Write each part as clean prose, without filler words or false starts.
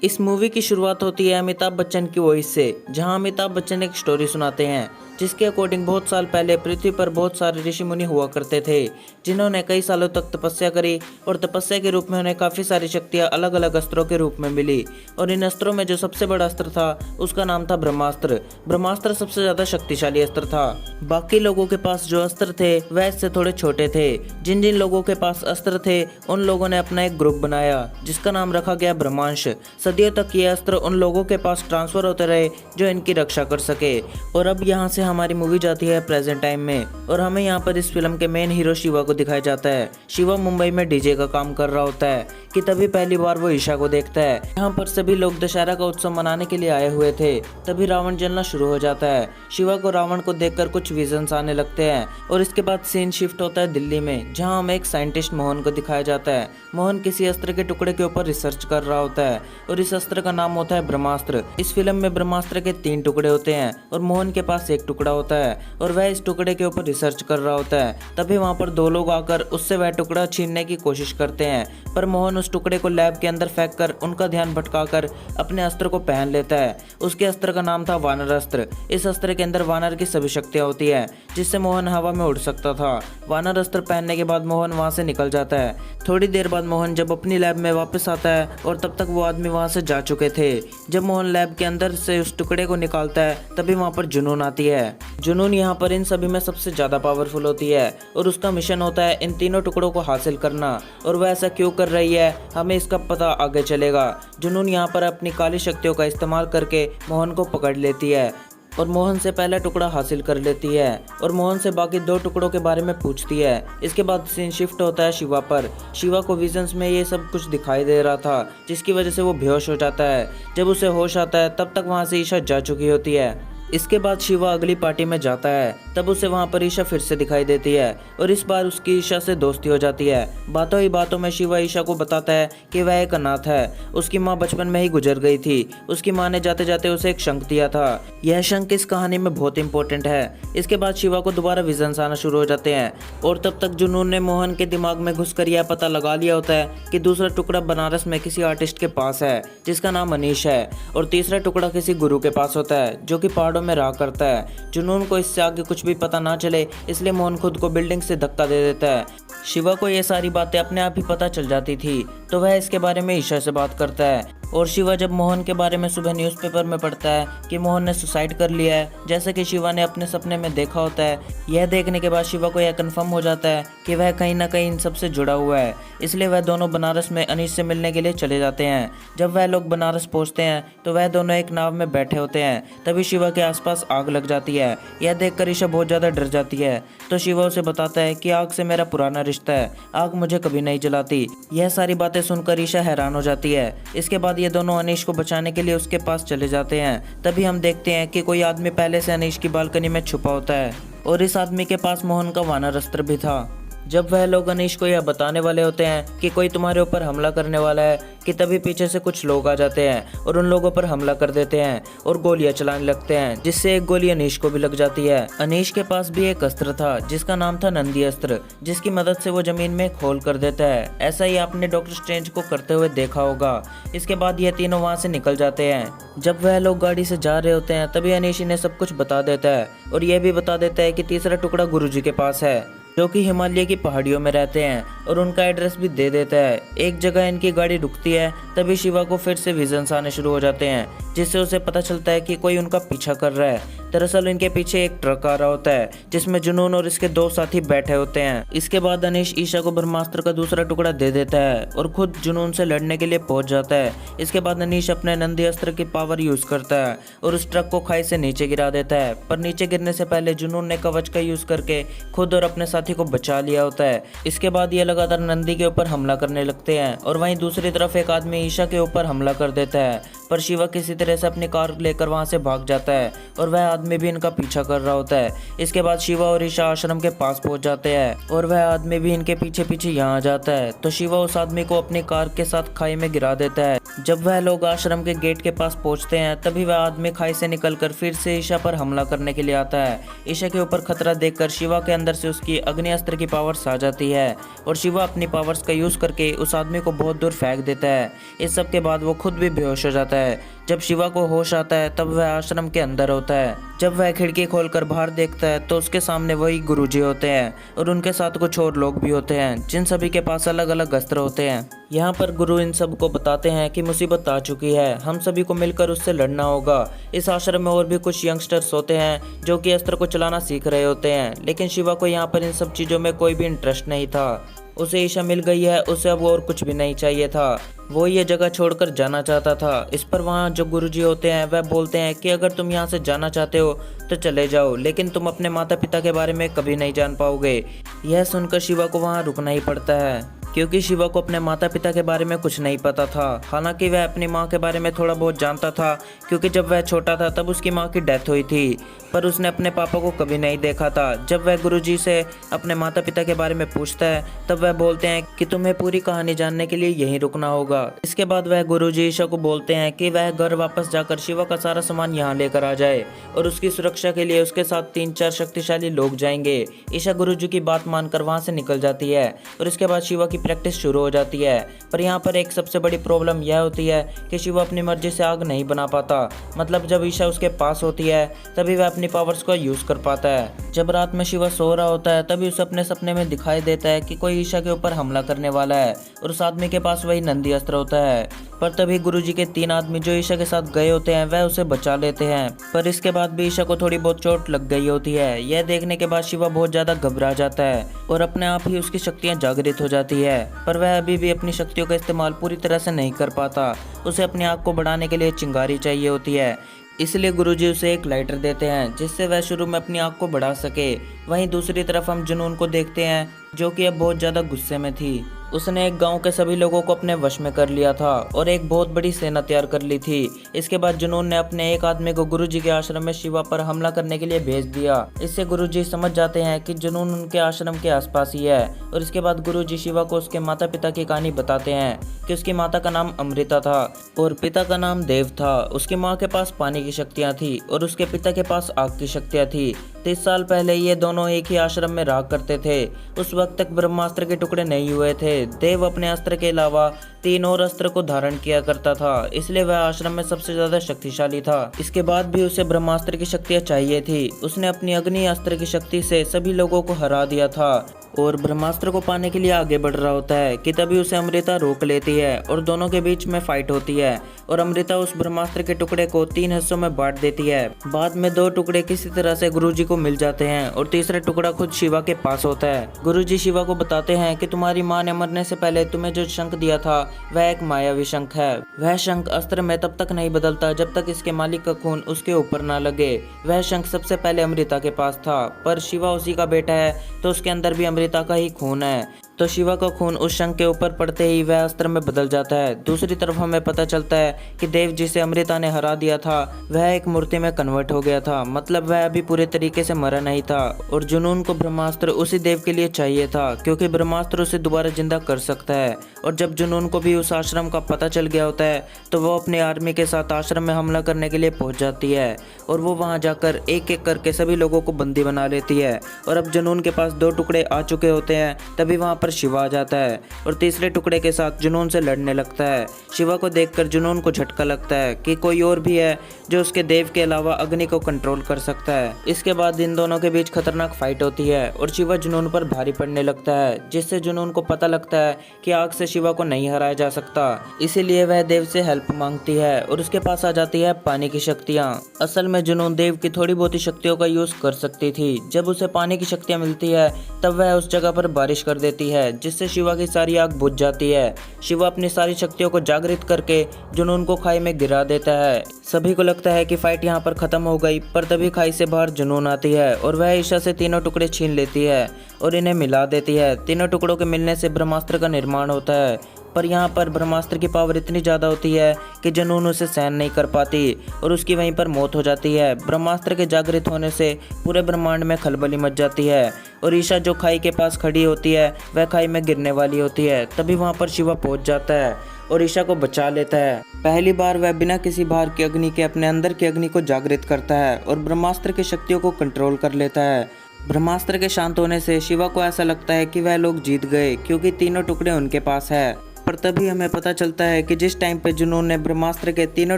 इस मूवी की शुरुआत होती है अमिताभ बच्चन की वॉइस से, जहां अमिताभ बच्चन एक स्टोरी सुनाते हैं जिसके अकॉर्डिंग बहुत साल पहले पृथ्वी पर बहुत सारे ऋषि मुनि हुआ करते थे, जिन्होंने कई सालों तक तपस्या करी और तपस्या के रूप में उन्हें काफ़ी सारी शक्तियाँ अलग अलग अस्त्रों के रूप में मिली। और इन अस्त्रों में जो सबसे बड़ा अस्त्र था उसका नाम था ब्रह्मास्त्र। ब्रह्मास्त्र सबसे ज़्यादा शक्तिशाली अस्त्र था। बाकी लोगों के पास जो अस्त्र थे वह इससे थोड़े छोटे थे। जिन जिन लोगों के पास अस्त्र थे उन लोगों ने अपना एक ग्रुप बनाया जिसका नाम रखा गया ब्रह्मांश। सदियों तक ये अस्त्र उन लोगों के पास ट्रांसफर होते रहे जो इनकी रक्षा कर सके। और अब यहाँ से हमारी मूवी जाती है प्रेजेंट टाइम में और हमें यहाँ पर इस फिल्म के मेन हीरो शिवा को दिखाया जाता है। शिवा मुंबई में डीजे का काम कर रहा होता है कि तभी पहली बार वो ईशा को देखता है। यहाँ पर सभी लोग दशहरा का उत्सव मनाने के लिए आए हुए थे, तभी रावण जलना शुरू हो जाता है। शिवा को रावण को देखकर कुछ विजन्स आने लगते हैं और इसके बाद सीन शिफ्ट होता है दिल्ली में, जहाँ हमें एक साइंटिस्ट मोहन को दिखाया जाता है। मोहन किसी अस्त्र के टुकड़े के ऊपर रिसर्च कर रहा होता है और इस अस्त्र का नाम होता है ब्रह्मास्त्र। इस फिल्म में ब्रह्मास्त्र के 3 टुकड़े होते हैं और मोहन के पास 1 टुकड़ा होता है और वह इस टुकड़े के ऊपर रिसर्च कर रहा होता है। तभी वहाँ पर 2 लोग आकर उससे वह टुकड़ा छीनने की कोशिश करते हैं, पर मोहन उस टुकड़े को लैब के अंदर फेंक कर उनका ध्यान भटकाकर अपने अस्त्र को पहन लेता है। उसके अस्त्र का नाम था वानर अस्त्र। इस अस्त्र के अंदर वानर की सभी शक्तियाँ होती है जिससे मोहन हवा में उड़ सकता था। वानर अस्त्र पहनने के बाद मोहन वहाँ से निकल जाता है। थोड़ी देर बाद मोहन जब अपनी लैब में वापस आता है और तब तक वो आदमी वहाँ से जा चुके थे। जब मोहन लैब के अंदर से उस टुकड़े को निकालता है तभी वहाँ पर जुनून आती है। जुनून यहाँ पर इन सभी में सबसे ज़्यादा पावरफुल होती है और उसका मिशन होता है इन तीनों टुकड़ों को हासिल करना। और वह ऐसा क्यों कर रही है हमें इसका पता आगे चलेगा। जुनून यहाँ पर अपनी काली शक्तियों का इस्तेमाल करके मोहन को पकड़ लेती है और मोहन से पहला टुकड़ा हासिल कर लेती है और मोहन से बाकी 2 टुकड़ों के बारे में पूछती है। इसके बाद सीन शिफ्ट होता है शिवा पर। शिवा को विजन्स में ये सब कुछ दिखाई दे रहा था जिसकी वजह से वो बेहोश हो जाता है। जब उसे होश आता है तब तक वहाँ से ईशा जा चुकी होती है। इसके बाद शिवा अगली पार्टी में जाता है, तब उसे वहाँ पर ईशा फिर से दिखाई देती है और इस बार उसकी ईशा से दोस्ती हो जाती है। बातों ही बातों में शिवा ईशा को बताता है कि वह एक अनाथ है। उसकी माँ बचपन में ही गुजर गई थी। उसकी माँ ने जाते जाते उसे एक शंख दिया था। यह शंख इस कहानी में बहुत इंपॉर्टेंट है। इसके बाद शिवा को दोबारा विजन्स आना शुरू हो जाते हैं और तब तक जुनून ने मोहन के दिमाग में घुसकर यह पता लगा लिया होता है कि दूसरा टुकड़ा बनारस में किसी आर्टिस्ट के पास है जिसका नाम अनीश है और तीसरा टुकड़ा किसी गुरु के पास होता है जो कि पहाड़ों में रहा करता है। जुनून को इससे आगे कुछ भी पता ना चले इसलिए मोहन खुद को बिल्डिंग से धक्का दे देता है। शिवा को ये सारी बातें अपने आप ही पता चल जाती थी तो वह इसके बारे में ईशा से बात करता है। और शिवा जब मोहन के बारे में सुबह न्यूज़पेपर में पढ़ता है कि मोहन ने सुसाइड कर लिया है जैसे कि शिवा ने अपने सपने में देखा होता है, यह देखने के बाद शिवा को यह कंफर्म हो जाता है कि वह कहीं ना कहीं इन सबसे जुड़ा हुआ है। इसलिए वह दोनों बनारस में अनीश से मिलने के लिए चले जाते हैं। जब वह लोग बनारस पहुंचते हैं तो वह दोनों एक नाव में बैठे होते हैं, तभी शिवा के आसपास आग लग जाती है। यह देखकर ईशा बहुत ज़्यादा डर जाती है तो शिवा उसे बताता है कि आग से मेरा पुराना रिश्ता है, आग मुझे कभी नहीं जलाती। यह सारी बातें सुनकर ईशा हैरान हो जाती है। इसके बाद ये दोनों अनीश को बचाने के लिए उसके पास चले जाते हैं। तभी हम देखते हैं कि कोई आदमी पहले से अनीश की बालकनी में छुपा होता है और इस आदमी के पास मोहन का वानर अस्त्र भी था। जब वह लोग अनीश को यह बताने वाले होते हैं कि कोई तुम्हारे ऊपर हमला करने वाला है कि तभी पीछे से कुछ लोग आ जाते हैं और उन लोगों पर हमला कर देते हैं और गोलियां चलाने लगते हैं, जिससे एक गोली अनीश को भी लग जाती है। अनीश के पास भी एक अस्त्र था जिसका नाम था नंदी अस्त्र, जिसकी मदद से वो जमीन में खोल कर देता है। ऐसा ही आपने डॉक्टर स्ट्रेंज को करते हुए देखा होगा। इसके बाद ये तीनों वहाँ से निकल जाते हैं। जब वह लोग गाड़ी से जा रहे होते हैं तभी अनीश इन्हें सब कुछ बता देता है और यह भी बता देता है कि तीसरा टुकड़ा गुरुजी के पास है जो कि हिमालय की पहाड़ियों में रहते हैं और उनका एड्रेस भी दे देता है। एक जगह इनकी गाड़ी रुकती है तभी शिवा को फिर से विजन्स आने शुरू हो जाते हैं जिससे उसे पता चलता है कि कोई उनका पीछा कर रहा है। दरअसल इनके पीछे एक ट्रक आ रहा होता है जिसमें जुनून और इसके 2 साथी बैठे होते हैं। इसके बाद अनीश ईशा को ब्रह्मास्त्र का दूसरा टुकड़ा दे देता है और खुद जुनून से लड़ने के लिए पहुंच जाता है। इसके बाद अनीश अपने नंदी अस्त्र की पावर यूज करता है और उस ट्रक को खाई से नीचे गिरा देता है, पर नीचे गिरने से पहले जुनून ने कवच का यूज करके खुद और अपने साथी को बचा लिया होता है। इसके बाद ये लगातार नंदी के ऊपर हमला करने लगते हैं और वहीं दूसरी तरफ एक आदमी ईशा के ऊपर हमला कर देता है, पर शिवा किसी तरह से अपनी कार लेकर वहाँ से भाग जाता है और वह आदमी भी इनका पीछा कर रहा होता है। इसके बाद शिवा और ईशा आश्रम के पास पहुँच जाते हैं और वह आदमी भी इनके पीछे पीछे यहाँ आ जाता है। तो शिवा उस आदमी को अपनी कार के साथ खाई में गिरा देता है। जब वह लोग आश्रम के गेट के पास पहुंचते हैं तभी वह आदमी खाई से निकलकर फिर से ईशा पर हमला करने के लिए आता है। ईशा के ऊपर खतरा देखकर शिवा के अंदर से उसकी अग्नि अस्त्र की पावर्स आ जाती है और शिवा अपनी पावर्स का यूज करके उस आदमी को बहुत दूर फेंक देता है। इस सब के बाद वो खुद भी बेहोश हो जाता है। जब शिवा को होश आता है तब वह आश्रम के अंदर होता है। जब वह खिड़की खोलकर बाहर देखता है तो उसके सामने वही गुरुजी होते हैं और उनके साथ कुछ और लोग भी होते हैं जिन सभी के पास अलग अलग अस्त्र होते हैं। यहाँ पर गुरु इन सब को बताते हैं कि मुसीबत आ चुकी है, हम सभी को मिलकर उससे लड़ना होगा। इस आश्रम में और भी कुछ यंगस्टर्स होते हैं जो कि अस्त्र को चलाना सीख रहे होते हैं, लेकिन शिवा को यहाँ पर इन सब चीज़ों में कोई भी इंटरेस्ट नहीं था। उसे ईशा मिल गई है, उसे अब और कुछ भी नहीं चाहिए था। वो ये जगह छोड़कर जाना चाहता था। इस पर वहाँ जो गुरुजी होते हैं वह बोलते हैं कि अगर तुम यहाँ से जाना चाहते हो तो चले जाओ, लेकिन तुम अपने माता पिता के बारे में कभी नहीं जान पाओगे। यह सुनकर शिवा को वहाँ रुकना ही पड़ता है क्योंकि शिवा को अपने माता पिता के बारे में कुछ नहीं पता था। हालांकि वह अपनी माँ के बारे में थोड़ा बहुत जानता था क्योंकि जब वह छोटा था तब उसकी माँ की डेथ हुई थी, पर उसने अपने पापा को कभी नहीं देखा था। जब वह गुरुजी से अपने माता पिता के बारे में पूछता है तब वह बोलते हैं कि तुम्हें पूरी कहानी जानने के लिए यहीं रुकना होगा। इसके बाद वह गुरुजी ईशा को बोलते हैं कि वह घर वापस जाकर शिवा का सारा सामान यहाँ लेकर आ जाए और उसकी सुरक्षा के लिए उसके साथ 3-4 शक्तिशाली लोग जाएंगे। ईशा गुरुजी की बात मानकर वहाँ से निकल जाती है और इसके बाद शिवा की प्रैक्टिस शुरू हो जाती है। पर यहाँ पर एक सबसे बड़ी प्रॉब्लम यह होती है कि शिवा अपनी मर्जी से आग नहीं बना पाता। मतलब जब ईशा उसके पास होती है तभी वह अपनी पावर्स को यूज कर पाता है। जब रात में शिवा सो रहा होता है तभी उसे अपने सपने में दिखाई देता है कि कोई ईशा के ऊपर हमला करने वाला है और उस आदमी के पास वही नंदी अस्त्र होता है। पर तभी गुरुजी के 3 आदमी जो ईशा के साथ गए होते हैं वह उसे बचा लेते हैं, पर इसके बाद भी ईशा को थोड़ी बहुत चोट लग गई होती है। यह देखने के बाद शिवा बहुत ज्यादा घबरा जाता है और अपने आप ही उसकी शक्तियां जागृत हो जाती है, पर वह अभी भी अपनी शक्तियों का इस्तेमाल पूरी तरह से नहीं कर पाता। उसे अपनी आग को बढ़ाने के लिए चिंगारी चाहिए होती है, इसलिए गुरुजी उसे एक लाइटर देते हैं जिससे वह शुरू में अपनी आग को बढ़ा सके। वहीं दूसरी तरफ हम जुनून को देखते हैं जो कि अब बहुत ज़्यादा गुस्से में थी। उसने एक गांव के सभी लोगों को अपने वश में कर लिया था और एक बहुत बड़ी सेना तैयार कर ली थी। इसके बाद जुनून ने अपने एक आदमी को गुरुजी के आश्रम में शिवा पर हमला करने के लिए भेज दिया। इससे गुरुजी समझ जाते हैं कि जुनून उनके आश्रम के आसपास ही है और इसके बाद गुरुजी शिवा को उसके माता पिता की कहानी बताते हैं कि उसकी माता का नाम अमृता था और पिता का नाम देव था। उसकी माँ के पास पानी की शक्तियाँ थी और उसके पिता के पास आग की शक्तियाँ थी। 30 साल पहले ये दोनों एक ही आश्रम में रहा करते थे। उस वक्त तक ब्रह्मास्त्र के टुकड़े नहीं हुए थे। देव अपने अस्त्र के अलावा 3 और अस्त्र को धारण किया करता था, इसलिए वह आश्रम में सबसे ज्यादा शक्तिशाली था। इसके बाद भी उसे ब्रह्मास्त्र की शक्तियाँ चाहिए थी। उसने अपनी अग्नि अस्त्र की शक्ति से सभी लोगों को हरा दिया था और ब्रह्मास्त्र को पाने के लिए आगे बढ़ रहा होता है कि तभी उसे अमृता रोक लेती है और दोनों के बीच में फाइट होती है और अमृता उस ब्रह्मास्त्र के टुकड़े को 3 हिस्सों में बांट देती है। बाद में 2 टुकड़े किसी तरह से गुरुजी को मिल जाते हैं और तीसरा टुकड़ा खुद शिवा के पास होता है। गुरुजी शिवा को बताते हैं कि तुम्हारी माँ ने मरने से पहले तुम्हें जो शंख दिया था वह एक मायावी शंख है। वह शंख अस्त्र में तब तक नहीं बदलता जब तक इसके मालिक का खून उसके ऊपर ना लगे। वह शंख सबसे पहले अमृता के पास था, पर शिवा उसी का बेटा है तो उसके अंदर भी अमृता का ही खून है। तो शिवा का खून उस शंख के ऊपर पड़ते ही वह अस्त्र में बदल जाता है। दूसरी तरफ हमें पता चलता है कि देव जिसे अमृता ने हरा दिया था वह एक मूर्ति में कन्वर्ट हो गया था। मतलब वह अभी पूरे तरीके से मरा नहीं था और जुनून को ब्रह्मास्त्र उसी देव के लिए चाहिए था क्योंकि ब्रह्मास्त्र उसे दोबारा जिंदा कर सकता है। और जब जुनून को भी उस आश्रम का पता चल गया होता है तो वो अपने आर्मी के साथ आश्रम में हमला करने के लिए पहुंच जाती है और वो वहां जाकर एक एक करके सभी लोगों को बंदी बना लेती है। और अब जुनून के पास 2 टुकड़े आ चुके होते हैं तभी वहां पर शिवा आ जाता है और तीसरे टुकड़े के साथ जुनून से लड़ने लगता है। शिवा को देखकर जुनून को झटका लगता है कि कोई और भी है जो उसके देव के अलावा अग्नि को कंट्रोल कर सकता है। इसके बाद इन दोनों के बीच खतरनाक फाइट होती है और शिवा जुनून पर भारी पड़ने लगता है, जिससे जुनून को पता लगता है कि आग से शिवा को नहीं हराया जा सकता। इसीलिए वह देव से हेल्प मांगती है और उसके पास आ जाती है पानी की शक्तियाँ। असल में जुनून देव की थोड़ी बहुत ही शक्तियों का यूज कर सकती थी। जब उसे पानी की शक्तियाँ मिलती है तब वह उस जगह पर बारिश कर देती है जिससे शिवा की सारी आग बुझ जाती है। शिवा अपनी सारी शक्तियों को जागृत करके जुनून को खाई में गिरा देता है। सभी को लगता है कि फाइट यहाँ पर खत्म हो गई, पर तभी खाई से बाहर जुनून आती है और वह ईशा से 3 टुकड़े छीन लेती है और इन्हें मिला देती है। 3 टुकड़ों के मिलने से ब्रह्मास्त्र का निर्माण होता है। पर यहाँ पर ब्रह्मास्त्र की पावर इतनी ज़्यादा होती है कि जुनून उसे सहन नहीं कर पाती और उसकी वहीं पर मौत हो जाती है। ब्रह्मास्त्र के जागृत होने से पूरे ब्रह्मांड में खलबली मच जाती है और ईशा जो खाई के पास खड़ी होती है वह खाई में गिरने वाली होती है। तभी वहाँ पर शिवा पहुँच जाता है और ईशा को बचा लेता है। पहली बार वह बिना किसी बाहर की अग्नि के अपने अंदर की अग्नि को जागृत करता है और ब्रह्मास्त्र की शक्तियों को कंट्रोल कर लेता है। ब्रह्मास्त्र के शांत होने से शिवा को ऐसा लगता है कि वह लोग जीत गए क्योंकि तीनों टुकड़े उनके पास है। पर तभी हमें पता चलता है कि जिस टाइम पे जुनून ने ब्रह्मास्त्र के तीनों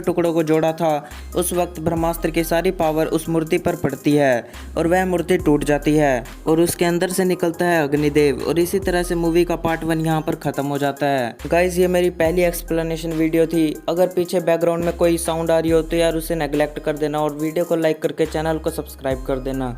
टुकड़ों को जोड़ा था उस वक्त ब्रह्मास्त्र की सारी पावर उस मूर्ति पर पड़ती है और वह मूर्ति टूट जाती है और उसके अंदर से निकलता है अग्निदेव। और इसी तरह से मूवी का पार्ट 1 यहाँ पर खत्म हो जाता है। गाइज ये मेरी पहली एक्सप्लेनेशन वीडियो थी। अगर पीछे बैकग्राउंड में कोई साउंड आ रही हो तो यार उसे नेग्लेक्ट कर देना और वीडियो को लाइक करके चैनल को सब्सक्राइब कर देना।